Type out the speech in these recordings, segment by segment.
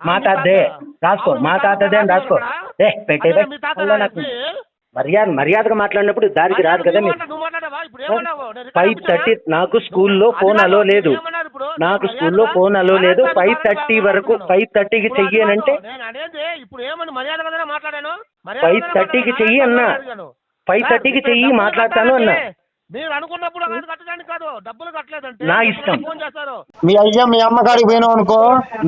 మా తాతదే రాసుకో, మా తాతదే అని రాసుకో. పెట్టే మర్యాదగా మాట్లాడినప్పుడు దారికి రాదు కదా మీరు. 5:30 నాకు స్కూల్లో ఫోన్ అలో లేదు, 5:30 వరకు 5:30కి చెయ్యి అని అంటే 5:30కి చెయ్యి అన్నా, 5:30కి చెయ్యి మాట్లాడతాను అన్నా. మీరు అనుకున్నప్పుడు కట్టడానికి కాదు, డబ్బులు కట్టలేదంటే నా ఇష్టం. మీ అయ్యా మీ అమ్మ కాడికి పోయినావు అనుకో,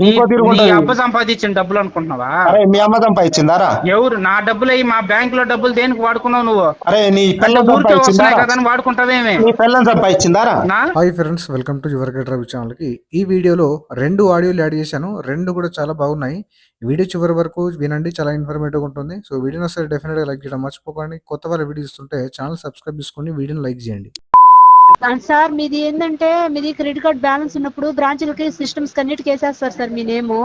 నీకో తిరుగుతుంది. అబ్బ సంపాదించిన డబ్బులు అనుకుంటున్నావా? అరే మీ అమ్మ సంపాదించిందారా? ఎవరు? నా డబ్బులు అయ్యి మా బ్యాంక్ లో డబ్బులు దేనికి వాడుకున్నావు నువ్వు? అరే నీ పిల్లలు సంపాదించిందారా? వాడుకుంటావేమే? నీ పిల్లలు సంపాదించిందారా? Hi friends, welcome to your get Ravi channel కి. ఈ వీడియోలో 2 ఆడియోలు యాడ్ చేశాను, 2 కూడా చాలా బాగున్నాయి. వీడియో చివరి వరకు వినండి, చాలా ఇన్ఫర్మేటివ్ ఉంటుంది. సో వీడియోని ఒకసారి డెఫినెట్ గా లైక్ చేయడం మర్చిపోకండి. కొత్త వాళ్ళ వీడియో ఇస్తుంటే ఛానల్ సబ్స్క్రైబ్ చేసుకుని వీడియోని లైక్ చేయండి. సార్ మీది ఏంటంటే మీది క్రెడిట్ కార్డ్ బ్యాలెన్స్ ఉన్నప్పుడు బ్రాంచ్లకి సిస్టమ్స్ కన్నిటికి వేసేస్తారు సార్ మీ నేము.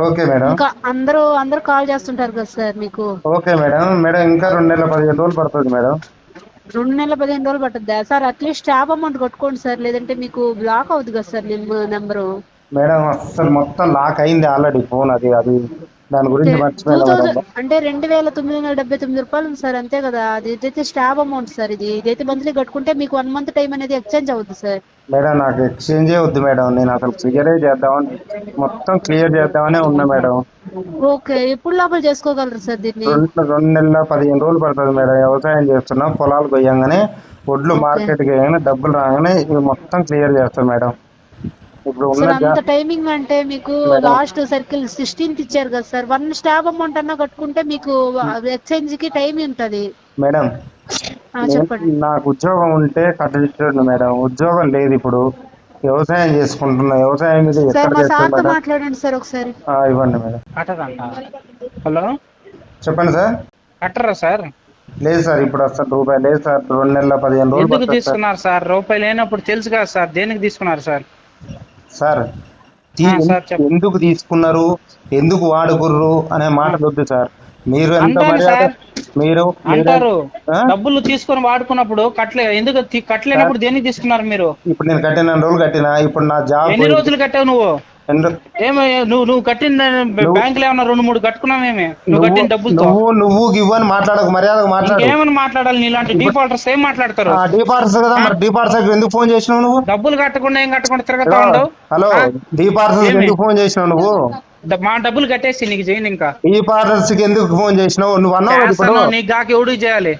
Okay madam. ఇంకా అందరూ కాల్ చేస్తుంటారు కదా సార్ మీకు. Okay madam. మేడం ఇంకా 2 నెలల 15 రోజులు పడుతుంది మేడం. 2 నెలల 15 రోజులు పట్టుద్దా సార్? అట్లీస్ట్ స్టాప్ అమౌంట్ కొట్టుకోండి సార్, లేదంటే మీకు బ్లాక్ అవుతుంది కదా సార్ నెంబరు. మేడం అసలు మొత్తం లాక్ అయింది ఆల్రెడీ ఫోన్. అది దాని గురించి మర్చిపోయాను. అంటే 2,979 రూపాయలు ఉంది సార్, అంతే కదా? అది ఇదైతే స్టాప్ అమౌంట్ సార్. ఇదైతే మంత్లీ కట్టుకుంటే మీకు 1 మంత్ టైం అనేది ఎక్స్చేంజ్ అవుతుంది సార్. మేడం నాకు ఎక్స్చేంజే వద్దు మేడం, నేను అసలు క్లియరే చేద్దామని, మొత్తం క్లియర్ చేద్దామనే ఉన్నా మేడం. ఓకే, ఎప్పుడు లోపల చేసుకోగలరు సార్ దీన్ని? 2 నెలల 15 రోజులు పడుతుంది మేడం. వ్యవసాయం చేస్తున్నా, పొలాలు కొయ్యంగానే ఒడ్లు మార్కెట్కి వేయగానే డబ్బులు రాగానే ఇది మొత్తం క్లియర్ చేస్తాం మేడం. ఇప్పుడు అంత టైమింగ్ అంటే మీకు లాస్ట్ సర్కిల్ 16th ఇచ్చారు కదా సార్. 1 స్టాప్ అమౌంట్ అన్నా కట్టుకుంటే మీకు ఎక్స్చేంజ్ కి టైం ఉంటది మేడం. చెప్పండి. నాకు ఉద్యోగం ఉంటే కట్టించండి మేడం, ఉద్యోగం లేదు. ఇప్పుడు వ్యవసాయం చేసుకుంటున్నా, వ్యవసాయం మీద మాట్లాడండి సార్ ఒకసారి. ఇవ్వండి మేడం. హలో చెప్పండి సార్. కట్టరా సార్? లేదు సార్, ఇప్పుడు అసలు రూపాయి లేదు సార్. 2 నెలల 15 రోజులు. ఎందుకు తీసుకున్నారు సార్? రూపాయి లేనప్పుడు తెలుసు కదా సార్, దేనికి తీసుకున్నారు సార్? సార్ ఎందుకు తీసుకున్నారు, ఎందుకు వాడుకుర్రు అనే మాట వద్దు సార్. మీరు మీరు అంటారు డబ్బులు తీసుకొని వాడుకున్నప్పుడు ఎందుకు కట్టలేనప్పుడు దేనికి తీసుకున్నారు మీరు? ఇప్పుడు నేను కట్టిన రోజులు కట్టినా, ఇప్పుడు నా జాబ్. ఎన్ని రోజులు కట్టావు నువ్వు? నువ్వు కట్టిన బ్యాంక్ లో ఏమన్నా 2-3 కట్టుకున్నావేమే? నువ్వు కట్టిన డబ్బులతో నువ్వు ఇవ్వని మాట్లాడకు, మర్యాదగా మాట్లాడు. ఏమని మాట్లాడాలి? నీలాంటి డిఫాల్టర్స్ ఏం మాట్లాడతారు? డిఫాల్టర్స్ కదా, మరి డిఫాల్టర్స్ ఎందుకు ఫోన్ చేసినావు నువ్వు? డబ్బులు కట్టకుండా ఏం కట్టకుండా తిరగతా ఉండవు. హలో, డిఫాల్టర్స్ ఎందుకు ఫోన్ చేసినావు నువ్వు? మా డబ్బులు కట్టేసి నీకు చేయను. ఇంకా డిఫాల్టర్స్ కి ఎందుకు ఫోన్ చేసినావు? నువ్వు అన్నావు నీకు గాకి ఎవడు చేయాలి?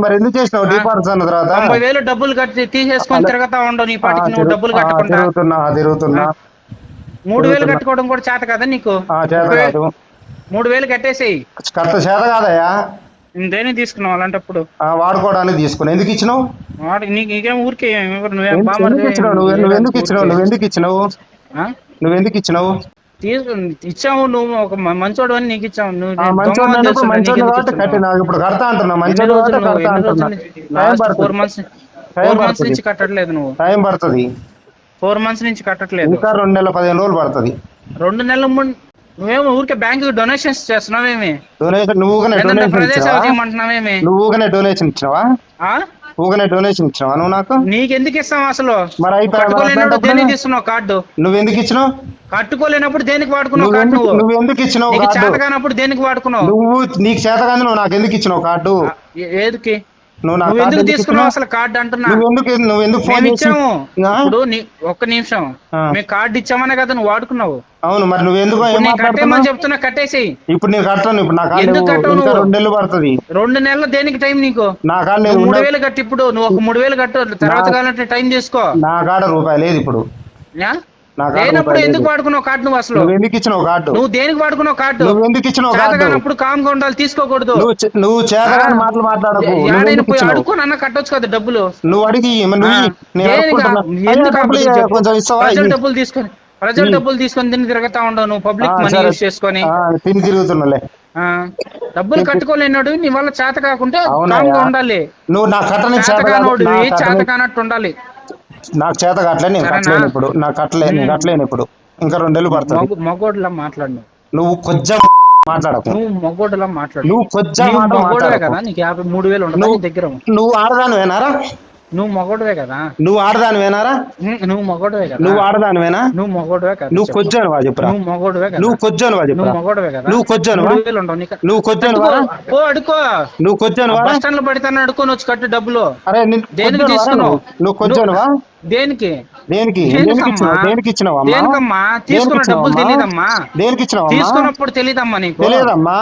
మరి ఎందుకు చేసినావు డిఫాల్టర్స్ అన్న తర్వాత? 90,000 డబ్బులు కట్టి తీసేసుకొని తిరగతా ఉండవు. నీ పాటికి నువ్వు డబ్బులు కట్టకుండా తిరుగుతున్నా. 3,000 కట్టుకోవడం కూడా చేత కదా నీకు? 3,000 కట్టేసేయి. కట్ట చేత కాదయా? దేనికి తీసుకున్నావు అలాంటప్పుడు? వాడుకోవడానికి తీసుకున్నావు. ఎందుకు ఇచ్చినావు? నీకేం ఊరికే నువ్వెందుకు ఇచ్చినావు? ఇచ్చావు. నువ్వు ఒక మంచోడు అని నీకు ఇచ్చావు. ఇప్పుడు కడతా అంటున్నా, మంచోడు 4 months నుంచి కట్టట్లేదు. నువ్వు టైం పడుతుంది. 4 months నుంచి కట్టట్లేదు. ఇంకా 2 నెలల 15 రోజులు పడుతుంది. 2 నెలల ముందు నువ్వేమో ఊరికే బ్యాంక్ డొనేషన్స్ చేస్తున్నావేమి? డొనేషన్ ఇచ్చినావా? నువ్వు నాకు నీకెందుకు ఇస్తావు అసలు? మరి దేనికి ఇస్తున్నావు కార్డు? నువ్వు ఎందుకు ఇచ్చినావు? కట్టుకోలేనప్పుడు దేనికి వాడుకున్నావు కార్డు? నువ్వు ఎందుకు ఇచ్చినావు? చేత కానప్పుడు దేనికి వాడుకున్నావు? నువ్వు నీకు చేత కాదు, నువ్వు నాకు ఎందుకు ఇచ్చినావు కార్డు? ఏదికి నువ్వు ఎందుకు తీసుకున్నావు అసలు కార్డు అంటున్నా? నువ్వు ఎందుకు ఫోన్ ఇచ్చాము? ఇప్పుడు ఒక్క నిమిషం, మేము కార్డు ఇచ్చామనే కదా నువ్వు వాడుకున్నావు. అవును, మరి నువ్వు ఎందుకు కట్టేమని చెప్తున్నా? కట్టేసి. ఇప్పుడు నేను కట్టాను. ఇప్పుడు నా కార్డు 2 నెలలు పడుతుంది. 2 నెలలు దేనికి టైం నీకు? నా కార్డు 3,000 కట్టి, ఇప్పుడు నువ్వు ఒక 3,000 కట్టు, తర్వాత కావాలంటే టైం చేసుకో. నా కాడ రూపాయి లేదు ఇప్పుడు. లేనప్పుడు ఎందుకు వాడుకున్నావు కార్డు? నువ్వు అసలు ఎందుకు ఇచ్చినావు కార్డు? నువ్వు దేనికి వాడుకున్నావు కార్డు? నువ్వు ఎందుకు ఇచ్చినావు కార్డు? అప్పుడు కామ్గా ఉండాలి, తీసుకోకూడదు. నువ్వు చేతగాని మాటలు మాట్లాడకు. అడుక్కో, నన్న కట్టొచ్చు కదా డబ్బులు. నువ్వు అడిగి ప్రజల డబ్బులు తీసుకొని తిని తిరగతా ఉండవు. నువ్వు పబ్లిక్ మనీ యూజ్ చేసుకొని తిని తిరుగుతున్నా. డబ్బులు కట్టుకోలేనాడు నీ వల్ల చేత కాకుంటే ఉండాలి. నువ్వు నా చేత కానట్టు ఉండాలి. నాకు చేత కట్టలే, నేను కట్టలేను ఇప్పుడు. నాకు కట్టలేను ఇప్పుడు. ఇంకా 2 నెలలు పడుతుంది. మగోడ్లా మాట్లాడు. నువ్వు కొంచెం మాట్లాడకు. నువ్వు మగోడ్లా మాట్లాడు. నువ్వు కొంచెం కదా. నీకు 53,000 ఉండదు దగ్గర. నువ్వు ఆడదానివేనారా? నువ్వు మొగోడువే కదా. నువ్వు ఆడదానివేనారా? నువ్వు మొగోడువే కదా. నువ్వు ఆడదానివేనా? నువ్వు మొగోడువే కదా. నువ్వు కొజ్జానువా చెప్పురా? నువ్వు మొగోడువే కదా. నువ్వు కొజ్జానువా చెప్పురా? నువ్వు మొగోడువే కదా. నువ్వు కొజ్జానువా? 3000 ఉండవు నీకు. నువ్వు కొజ్జానువా? ఓ అడుకో. నువ్వు కొజ్జానువా? బస్ స్టాండ్ లో పడితే అడుకొని వచ్చి కట్టు డబ్బులు. అరే దేనికి తీసుకున్నావు? నువ్వు కొజ్జానువా? దేనికి దేనికి ఇచ్చినావా? దేనికమ్మా తీసుకున్న డబ్బులు తెలియదమ్మా. దేనికి ఇచ్చినావా? తీసుకున్నప్పుడు తెలియదమ్మా నీకు. తెలియదమ్మా?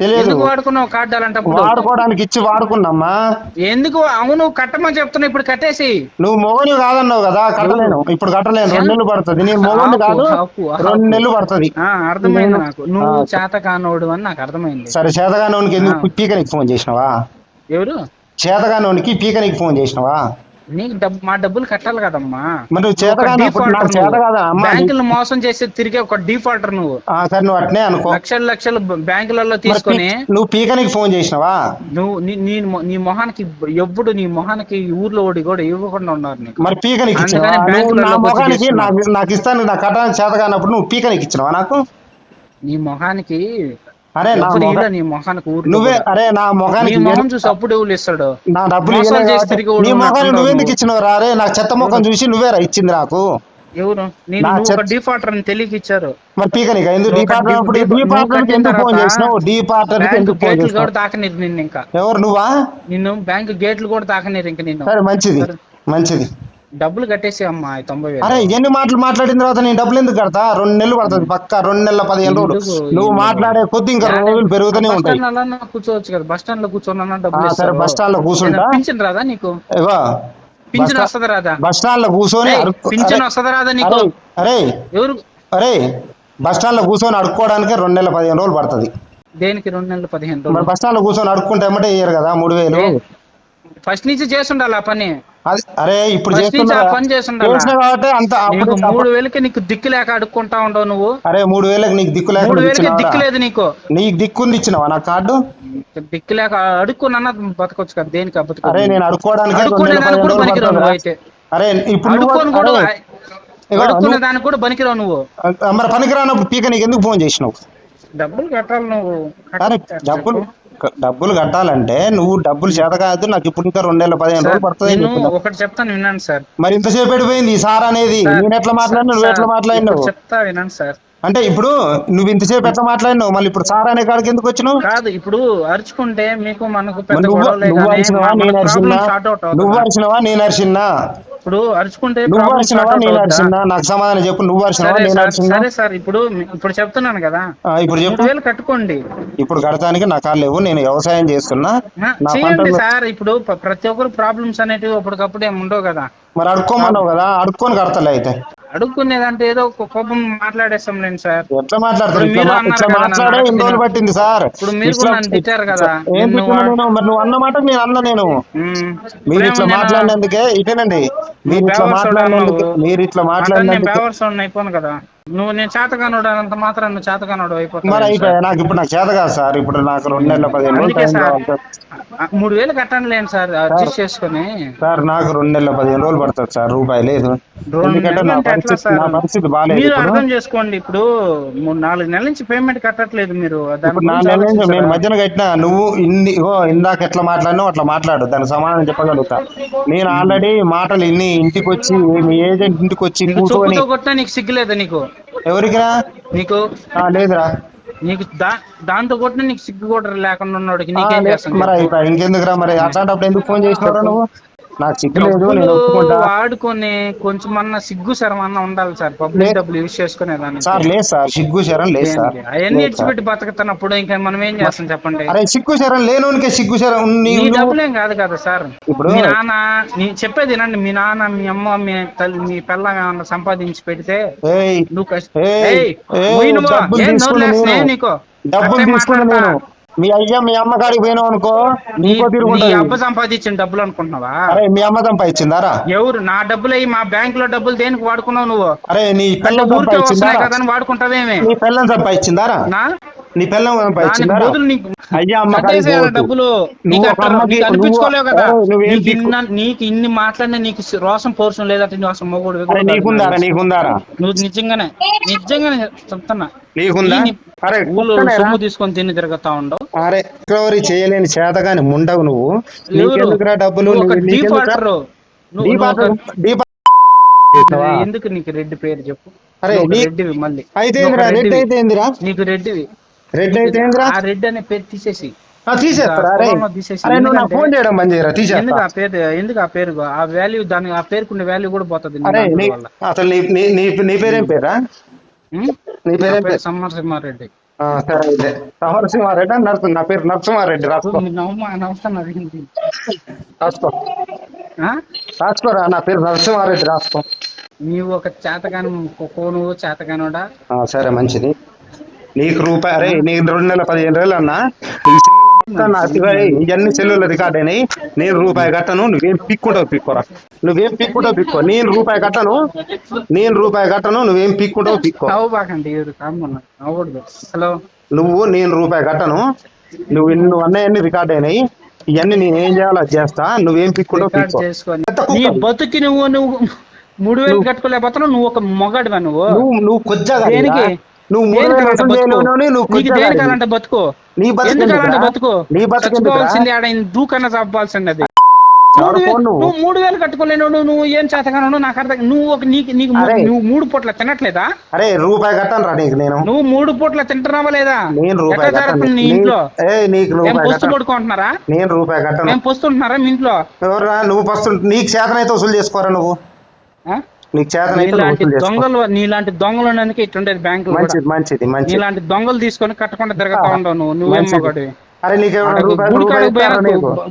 తెలియదు. ఎందుకు వాడుకున్నావు కార్డు అలాంటప్పుడు? వాడుకోవడానికి ఇచ్చి వాడుకున్నామ్మా. ఎందుకు? అవును కట్టమని చెప్తున్నా, ఇప్పుడు కట్టేసి. నువ్వు మొగని కాదన్నావు కదా, కట్టలేను. ఇప్పుడు కట్టలేను, 2 నెలలు పడుతుంది. నీ మొగని కాదు, 2 నెలలు పడుతుంది. అర్థమైంది నాకు. నువ్వు చేత కానోడు అని నాకు అర్థమైంది. సరే, చేతగానోనికి ఎందుకు పీకనికి ఫోన్ చేసినావా? ఎవరు? చేతగానోనికి పీకనికి ఫోన్ చేసినావా? నీకు మా డబ్బులు కట్టాలి కదమ్మా. మరి బ్యాంకులు మోసం చేసి తిరిగే ఒక డిఫాల్టర్ నువ్వు. సరే, నువ్వు అట్నే అనుకో. లక్షలు బ్యాంకులలో తీసుకొని నువ్వు పీకనికి ఫోన్ చేసినావా? నువ్వు నీ మొహానికి ఎప్పుడు నీ మొహానికి ఊర్లో ఓడి కూడా ఇవ్వకుండా ఉన్నారు నీకు. మరి పీకనికి నాకు ఇస్తాను, నాకు కట్టడానికి చేత కానప్పుడు నువ్వు పీకనికి ఇచ్చినావా నాకు? నీ మొహానికి అరే నీ మొహానికి నువ్వే. అరే నా మొఖానికి మొహం చూసి అప్పుడు ఎవరు ఇస్తాడు? నా డబ్బులు నీ మొఖాన్ని నువ్వెందుకు ఇచ్చినావు? అరే నాకు చెత్త ముఖం చూసి నువ్వేరా ఇచ్చింది నాకు. ఎవరు? నేను డిఫాల్టర్ అని తెలియక ఇచ్చారు. మరి పీకనిక ఎందుకు డిపార్ట్మెంట్ ఫోన్ చేసినావు? డిపార్ట్మెంట్ కూడా తాకనిరు నిన్ను. ఇంకా ఎవరు? నువ్వా? నిన్ను బ్యాంకు గేట్లు కూడా తాకనిరు ఇంకా నిన్ను. సరే, మంచిది. డబ్బులు కట్టేసి అమ్మా 90,000. అరే ఎన్ని మాటలు మాట్లాడిన తర్వాత నేను డబ్బులు ఎందుకు కడతా? 2 నెలలు పడుతుంది పక్క, 2 నెలల 15 రోజులు. నువ్వు మాట్లాడే కొద్ది ఇంకా రోజులు పెరుగుతూనే ఉంటాయి. కూర్చోవచ్చు కదా, బస్ స్టాండ్ లో కూర్చోన్నా డబ్బులు. సరే, బస్ స్టాండ్ లో కూర్చుంటా. పింఛన్ రాదా నీకు? పింఛన్ వస్తుందా రాదా? బస్ స్టాండ్ లో కూర్చొని పింఛన్ వస్తుందా రాదా నీకు? అరే ఎవరు? అరే బస్ స్టాండ్ లో కూర్చొని అడుక్కోవడానికి 2 నెలల 15 రోజులు పడుతుంది. దేనికి 2 నెలలు 15 రోజులు? బస్ స్టాండ్ లో కూర్చొని అడుక్కుంటే ఏమంటే ఇయ్యరు కదా 3000. ఫస్ట్ నుంచి చేస్తుండాలి ఆ పని. అరే ఇప్పుడు పని చేస్తుండాలి కాబట్టి అంత 3000కి నీకు దిక్కు లేక అడుక్కుంటా ఉండవు నువ్వు. అరే 3000కి నీకు దిక్కు లేక 3000కి దిక్కు లేదు నీకు. నీకు దిక్కుంది ఇచ్చినావా నా కార్డు? దిక్కు లేక అడుక్కున్నా బతకొచ్చు కదా. దేనికి బతుకు? అరే నేను అడుక్కోవడానికి కూడా పనికిరావు నువ్వు. అయితే అరే ఇప్పుడు అడుక్కునే దానికి కూడా పనికిరావు నువ్వు. మరి పనికిరానప్పుడు పీక నీకు ఎందుకు ఫోన్ చేసినావు? డబ్బులు కట్టాలి నువ్వు. అరే డబ్బులు కట్టాలంటే నువ్వు డబ్బులు చేత కాదు. నాకు ఇప్పుడు ఇంకా 2 నెలల 15 రోజులు పడుతుంది. ఒకటి చెప్తాను వినండి సార్. మరి ఇంతసేపు పడిపోయింది సార్ అనేది. నేను ఎట్లా మాట్లాడినా నువ్వు ఎట్లా మాట్లాడినావు? చెప్తా వినండి సార్. అంటే ఇప్పుడు నువ్వు ఇంతసేపు ఎట్లా మాట్లాడినావు? మళ్ళీ ఇప్పుడు సార్ అనే కాడికి ఎందుకు వచ్చినావు? కాదు, ఇప్పుడు అరుచుకుంటే మీకు మనకు నువ్వు అరిచినవా నేను అరిచిన్నా? ఇప్పుడు అరుచుకుంటే నువ్వు అరిచినవా నేను అరిచిన్నా? నాకు సమాధానం చెప్పు. నువ్వు అరిచినవా నేను అరిచిన్నా? సరే సార్, ఇప్పుడు చెప్తున్నాను కదా. ఇప్పుడు చెప్పు. 3000 కట్టుకోండి. ఇప్పుడు కడతానికి నా కాళ్ళు లేవు. నేను వ్యవసాయం చేస్తున్నా. చేయండి సార్. ఇప్పుడు ప్రతి ఒక్కరు ప్రాబ్లమ్స్ అనేటివి అప్పటికప్పుడు ఏమి ఉండవు కదా. మరి అడుక్కోమన్నావు కదా, అడుక్కొని కడతలే. అయితే అడుక్కునేదంటే ఏదో ఒక కోపం మాట్లాడేస్తాం లేండి సార్. ఎట్లా మాట్లాడతారు? ఇట్లా మాట్లాడే 2 రోజులు పట్టింది సార్. ఇప్పుడు మీరు కూడా నన్ను తిట్టారు కదా. మరి నువ్వు అన్న మాట నేను అన్న. మీరు ఇట్లా మాట్లాడినందుకే ఇటేనండి. మీరు ఇట్లా మాట్లాడినందుకు అయిపోను కదా. నేను చేతగానోడు అంత మాత్రం నువ్వు చేతగానోడు అయిపోతావు. మరి అయిపోయా. నాకు ఇప్పుడు నాకు చేత కాదు సార్. ఇప్పుడు నాకు 2 నెలల 15 రోజులు 3000 కట్టండి లేండి సార్, అడ్జస్ట్ చేసుకుని. సార్ నాకు 2 నెలల 15 రోజులు పడుతుంది సార్. రూపాయి లేదు. ఎందుకంటే నా పరిస్థితి బాగాలేదు. మీరు అర్థం చేసుకోండి. ఇప్పుడు 4 నెలల నుంచి పేమెంట్ కట్టట్లేదు మీరు. 4 నెలల నుంచి నేను మధ్యన కట్టినా. నువ్వు ఇందాక ఎట్లా మాట్లాడినావు అట్లా మాట్లాడు, దానికి సమాధానం చెప్పగలుగుతా. నేను ఆల్రెడీ మాటలు ఇన్ని ఇంటికి వచ్చి మీ ఏజెంట్ ఇంటికి వచ్చి కొట్టినా నీకు సిగ్గులేదా? నీకు ఎవరికిరా? నీకు లేదురా. నీకు దాంతో కొట్టినా నీకు సిగ్గు కూడా లేకుండా ఉన్నాడు. నీకేం చేస్తాను మరి ఇంకెందుకురా? మరి అట్లాంటప్పుడు ఎందుకు ఫోన్ చేసినారా నువ్వు? నాకు సిగ్గు లేదు. వాడుకొని కొంచెం అన్న సిగ్గు శరం అన్న ఉండాలి సార్. పబ్లిక్ డబ్బులు యూజ్ చేసుకునేదాన్ని సార్. లేదు సార్, సిగ్గు శరం లేదు సార్. అవన్నీ ఇచ్చిపెట్టి బతుకుతున్నప్పుడు ఇంకా మనం ఏం చేస్తాం చెప్పండి? అరే సిగ్గు శరం లేనోనికే సిగ్గు శరం. నీ డబ్బులేం కాదు కదా సార్. ఇప్పుడు మీ నాన్న చెప్పేది వినండి. మీ నాన్న మీ అమ్మ మీ తల్లి మీ పిల్ల ఏమన్నా సంపాదించి పెడితే నీకు డబ్బులు తీసుకుని నేను మీ అయ్యా మీ అమ్మ కాడికి పోయినావు అనుకో, నీకో తిరుగుతుంది. అబ్బ సంపాదించిన డబ్బులు అనుకుంటున్నావా? అరే మీ అమ్మ సంపాదించిందారా? ఎవరు? నా డబ్బులు అయ్యి మా బ్యాంక్ లో డబ్బులు దేనికి వాడుకున్నావు నువ్వు? అరే నీ పిల్లలు సంపాదించిందా? వాడుకుంటావేమే? నీ పిల్లలు సంపాదించిందారా? నీ పిల్లం దానికి పంపించిందా బదులు నీకు అయ్యా అమ్మ కట్టేసేయాలి కాడికి డబ్బులు. నువ్వు నీకు ఒక అట్లా అమ్మకి నీకు అనిపించుకోలేవు కదా. నువ్వేం నీకు ఇన్ని మాట్లాడినా నీకు రోషం పౌరుషం లేదంటే నువ్వు అసలు మొగుడు నీకుందారా నువ్వు నిజంగానే చెప్తున్నా. నీకుందా అరే ఊళ్ళో కుక్కనేరా? సొమ్ము తీసుకొని తిని తిరుగుతా ఉండవు. అరే రికవరీ చేయలేని చేతగాని ముండవు నువ్వు. ఎవరు? నీకెందుకురా డబ్బులు నువ్వు ఒక నీకెందుకురా? డీఫాల్టర్. ఎందుకు నీకు రెడ్డి పేరు చెప్పు. అరే నువ్వు ఒక నీ- రెడ్డివి మళ్ళీ. అయితే నువ్వు ఒక ఏందిరా? రెడ్ రెడ్డివి. అయితే ఏందిరా? నీకు రెడ్డివి. రెడ్ అయితే ఏందిరా? ఆ రెడ్డి అనే పేరు తీసేసి తీసేస్తారా? అరే పొలంలో తీసేసి. అరే నువ్వు నాకు ఎందుకంటే ఫోన్ చేయడం బంద్ చేయరా? ఎందుకు తీసేస్తా. ఎందుకు ఆ పేరు ఆ వాల్యూ దాని ఆ పేరుకున్న వాల్యూ కూడా పోతుంది నీ అరే దాంట్లో వల్ల. అసలు నీ పేరేం పేరా? ఉం? నీ పేరేం పేరు? సమరసింహారెడ్డి. సరే అయితే సమరసింహారెడ్డి అని నా పేరు నరసింహారెడ్డి. రాసుకో రాసుకో రాసుకోరా. నా పేరు నరసింహారెడ్డి రాసుకో. నీవు ఒక చేతగాని నువ్వు చేతగానోడా. సరే మంచిది. నీకు రూపాయి అరే నీకు 2 నెలల 15 రోజులు అన్నా ఇవన్నీ సెల్లులో రికార్డ్ అయినాయి. నేను రూపాయి కట్టను. నువ్వేం పిక్కుంటావు పిక్కోరా. నువ్వేం పిక్కుంటావు పిక్కో. నేను రూపాయి కట్టను. నువ్వేం పిక్కుంటావు పిక్కో. నవ్వబాకండి నవ్వకూడదు. హలో నువ్వు నేను రూపాయి కట్టను. నువ్వు అన్నయ్యన్ని రికార్డ్ అయినాయి. ఇవన్నీ నేను ఏం చేయాలో అది చేస్తా. నువ్వేం పిక్కుంటావు రికార్డ్ పిక్కో. చేసుకొని నీ బతుకి నువ్వు 3000 కట్టుకోలేకపోతున్నావు. నువ్వు ఒక మొగాడివా నువ్వు. నువ్వు కొద్దిగా దేనికి నువ్వు దేనికాలంటే బతుకు. నీ ఎందుకంటే బతుకు చచ్చిపోవాల్సింది ఆడ దూకన్నా చంపాల్సింది. అది 3000 కట్టుకోలేను. నువ్వు ఏం చేతగాను నాకు అర్థం. నువ్వు 3 పూట్ల తినట్లేదా? అరే రూపాయి కట్టను రా నీకు. నేను 3 పూట్ల తింటున్నావా లేదా? నేను రూపాయి కట్టను. నీ ఇంట్లో నీకు పొస్తు పడుకుంటున్నారా? నేను రూపాయి కట్టను. మేము పొస్తుంటున్నారా మీ ఇంట్లో? ఎవరురా నువ్వు ఫస్ట్ నీకు చేతనైతే వసూలు చేసుకోరా. నువ్వు నీకు చేతనైతే నీలాంటి దొంగలు ఉన్నందుకే ఇట్లుండేది బ్యాంకులు. మంచిది నీలాంటి దొంగలు తీసుకొని కట్టకుండా తిరుగుతా ఉండవు. నువ్వేం మొగాడివి. అరే నీకు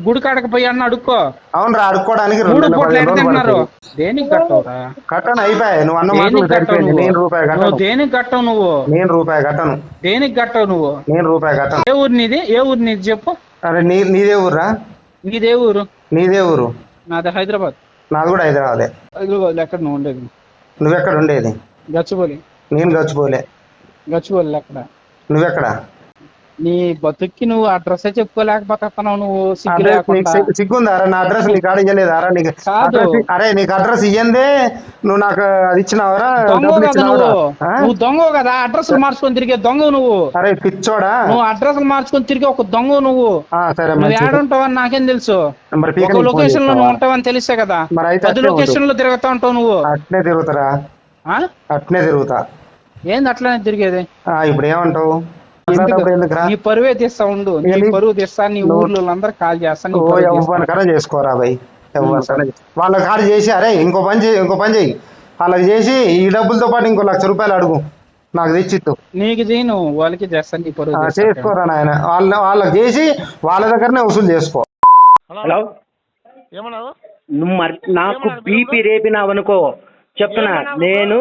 గుడికాడకు పోయి అన్న అడుక్కో. అవునరా అడుక్కోవడానికి 3 పూట్ల ఎక్కడ తింటున్నారు? దేనికి కట్టవురా? కట్టను అయిపోయాయి. నువ్వు అన్న మాట నేను రూపాయి కట్టను. దేనికి కట్టవు నువ్వు? నేను రూపాయి కట్టను. దేనికి కట్టవు నువ్వు? నేను రూపాయి కట్టను. ఏ ఊరు నీది చెప్పు. అరే నీదే ఊర్రా? నీదే ఊరు? నీదే ఊరు? నాది హైదరాబాద్. నాది కూడా హైదరాబాదే. హైదరాబాద్ ఎక్కడ నువ్వు ఉండేది? నువ్వెక్కడ ఉండేది? గచ్చిబౌలి. నేను గచ్చిబౌలే. గచ్చిబౌలి ఎక్కడ? నువ్వెక్కడ? నీ బతుక్కి నువ్వు అడ్రస్ చెప్పుకోలేకపోతున్నావు. నువ్వు సిగ్గుందారా? నా అడ్రస్ నీకు అడిగలేదారా? నీకు అరే నీకు అడ్రస్ ఇయ్యందే నువ్వు నాకు అది ఇచ్చినావరా? నువ్వు దొంగ కదా. అడ్రస్ మార్చుకొని తిరిగే దొంగ నువ్వు. అరే పిచ్చోడా నువ్వు అడ్రస్ మార్చుకొని తిరిగే ఒక దొంగ నువ్వు. సరే నువ్వు ఏడుంటావని నాకేం తెలుసు. ఒక లొకేషన్ లో నువ్వు ఉంటావని తెలిసే కదా. 10 లొకేషన్ లో తిరుగుతా ఉంటావు నువ్వు. అట్నే తిరుగుతారా? అట్నే తిరుగుతా. ఏంది అట్లనే తిరిగేది? ఇప్పుడు ఏమంటావు? నీ పరువే తీస్తా ఉండు. నీ పరువు తీస్తా. నీ ఊర్లో అందరు కాల్ చేస్తా. ఎవరికైనా చేసుకోరా భయ్. వాళ్ళకి కాల్ చేసి అరే ఇంకో పని చేయి. వాళ్ళకి చేసి ఈ డబ్బులతో పాటు ఇంకో 1,00,000 రూపాయలు అడుగు. నాకు తెచ్చిత్తు. నీకు చేయను వాళ్ళకి చేస్తాను. నీ పరువు చేసుకోరా నాయన. వాళ్ళకి చేసి వాళ్ళ దగ్గరనే వసూలు చేసుకో. హలో ఏమన్నావు? నువ్వు నాకు బీపీ రేపినావనుకో చెప్తున్నా. నేను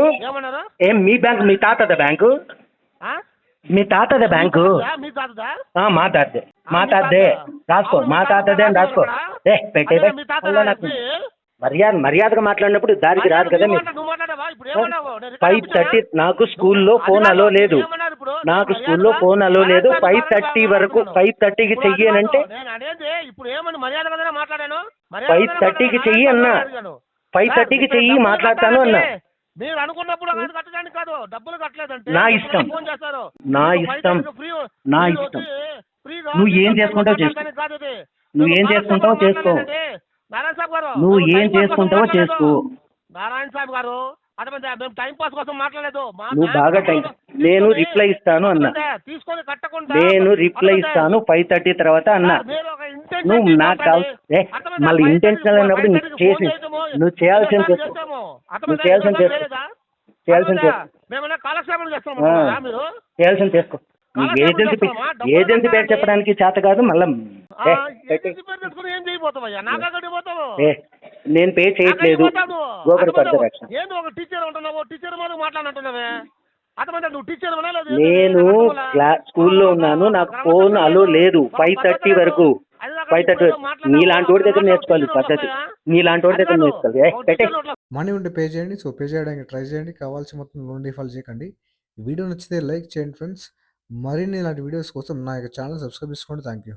ఏం మీ బ్యాంక్ మీ తాతదా బ్యాంకు? మీ తాతదే బ్యాంకు? మా తాతదే రాసుకో. మా తాతదే అని రాసుకో. పెట్టే మర్యాదగా మాట్లాడినప్పుడు దారికి రాదు కదా. 5:30 నాకు స్కూల్లో ఫోన్ అలో లేదు. 5:30 వరకు 5:30కి చెయ్యనంటే 5:30కి చెయ్యి అన్నా. 5:30కి చెయ్యి మాట్లాడతాను అన్నా. మీరు అనుకున్నప్పుడు కట్టడానికి కాదు. డబ్బులు కట్టలేదంటే నా ఇష్టం. నువ్వు ఏం చేసుకుంటావో చేసుకో. నారాయణ సాబ్ గారు మేము టైం పాస్ కోసం మాట్లాడలేదు. నువ్వు బాగా నేను రిప్లై ఇస్తాను అన్నా. తీసుకొని కట్టకుండా నేను రిప్లై ఇస్తాను 5:30 తర్వాత అన్నా. నువ్వు నాకు మళ్ళీ ఇంటెన్షనల్ అయినప్పుడు నువ్వు చేయాల్సింది చేసుకో. ఏజెన్సీ పేరు చెప్పడానికి చేత కాదు. మళ్ళా నేను పే చేయట్లేదు. నేను స్కూల్లో ఉన్నాను. నాకు ఫోన్ అలో లేదు 5:30 వరకు. 5:30 నీలాంటి వాడి దగ్గర నేర్చుకోవాలి పద్ధతి. మనీ ఉంటే పే చేయండి. సో పే చేయడానికి ట్రై చేయండి. కావాల్సి మొత్తం లోన్ డిఫాల్ట్ చేయకండి. ఈ వీడియో నచ్చితే లైక్ చేయండి ఫ్రెండ్స్. మరిన్ని ఇలాంటి వీడియోస్ కోసం నా యొక్క ఛానల్ సబ్స్క్రైబ్ చేసుకోండి. Thank you.